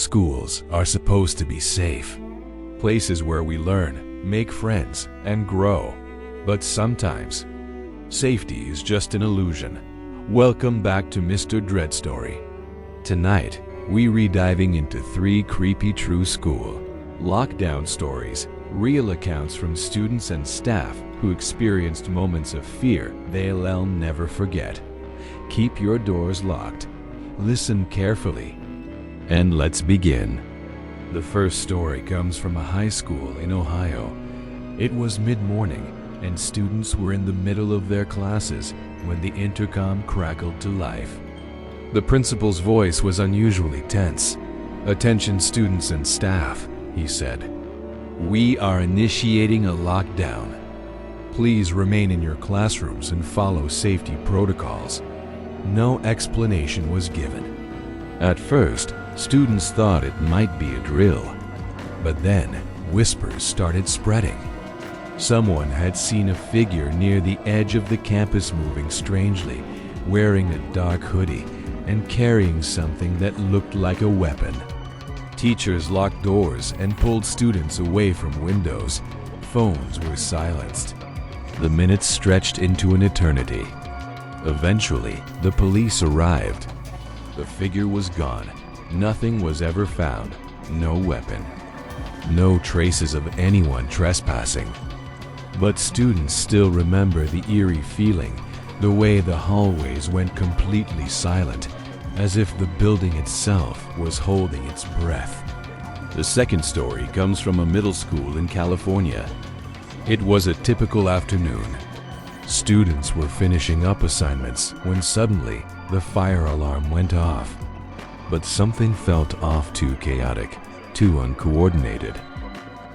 Schools are supposed to be safe, places where we learn, make friends, and grow. But sometimes, safety is just an illusion. Welcome back to Mr. DreadStory. Tonight, we re-diving into 3 creepy true school lockdown stories, real accounts from students and staff who experienced moments of fear they'll never forget. Keep your doors locked, listen carefully, and let's begin. The first story comes from a high school in Ohio. It was mid-morning, and students were in the middle of their classes when the intercom crackled to life. The principal's voice was unusually tense. "Attention students and staff," he said. "We are initiating a lockdown. Please remain in your classrooms and follow safety protocols." No explanation was given. At first, students thought it might be a drill, but then whispers started spreading. Someone had seen a figure near the edge of the campus moving strangely, wearing a dark hoodie and carrying something that looked like a weapon. Teachers locked doors and pulled students away from windows. Phones were silenced. The minutes stretched into an eternity. Eventually, the police arrived. The figure was gone. Nothing was ever found. No weapon. No traces of anyone trespassing. But students still remember the eerie feeling, the way the hallways went completely silent, as if the building itself was holding its breath. The second story comes from a middle school in California. It was a typical afternoon. Students were finishing up assignments when suddenly the fire alarm went off. But something felt off, too chaotic, too uncoordinated.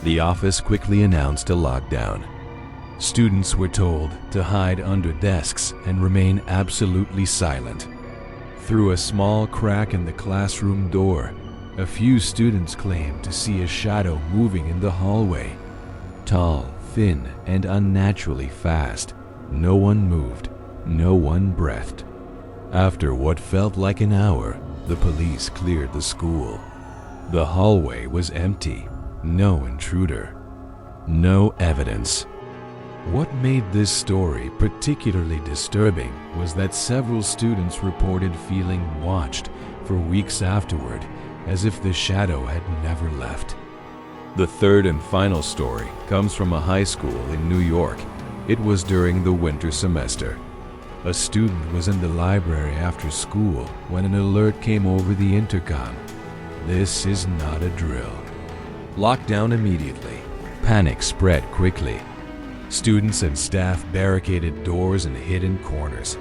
The office quickly announced a lockdown. Students were told to hide under desks and remain absolutely silent. Through a small crack in the classroom door, a few students claimed to see a shadow moving in the hallway. Tall, thin, and unnaturally fast. No one moved. No one breathed. After what felt like an hour, the police cleared the school. The hallway was empty. No intruder. No evidence. What made this story particularly disturbing was that several students reported feeling watched for weeks afterward, as if the shadow had never left. The third and final story comes from a high school in New York. It was during the winter semester. A student was in the library after school when an alert came over the intercom. "This is not a drill." Lockdown immediately. Panic spread quickly. Students and staff barricaded doors and hid in corners.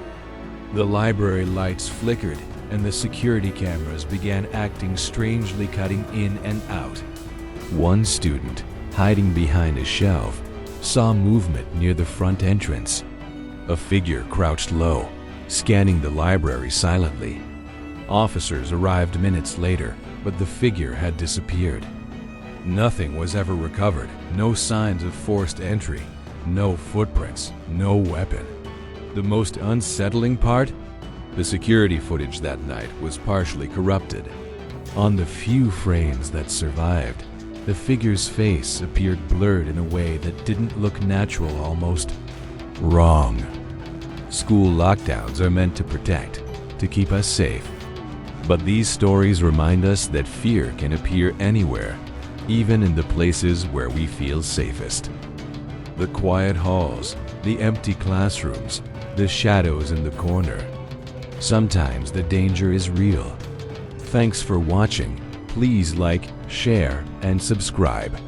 The library lights flickered and the security cameras began acting strangely, cutting in and out. One student, hiding behind a shelf, saw movement near the front entrance. A figure crouched low, scanning the library silently. Officers arrived minutes later, but the figure had disappeared. Nothing was ever recovered, no signs of forced entry, no footprints, no weapon. The most unsettling part? The security footage that night was partially corrupted. On the few frames that survived, the figure's face appeared blurred in a way that didn't look natural, almost wrong. School lockdowns are meant to protect, to keep us safe. But these stories remind us that fear can appear anywhere, even in the places where we feel safest. The quiet halls, the empty classrooms, the shadows in the corner. Sometimes the danger is real. Thanks for watching. Please like, share, and subscribe.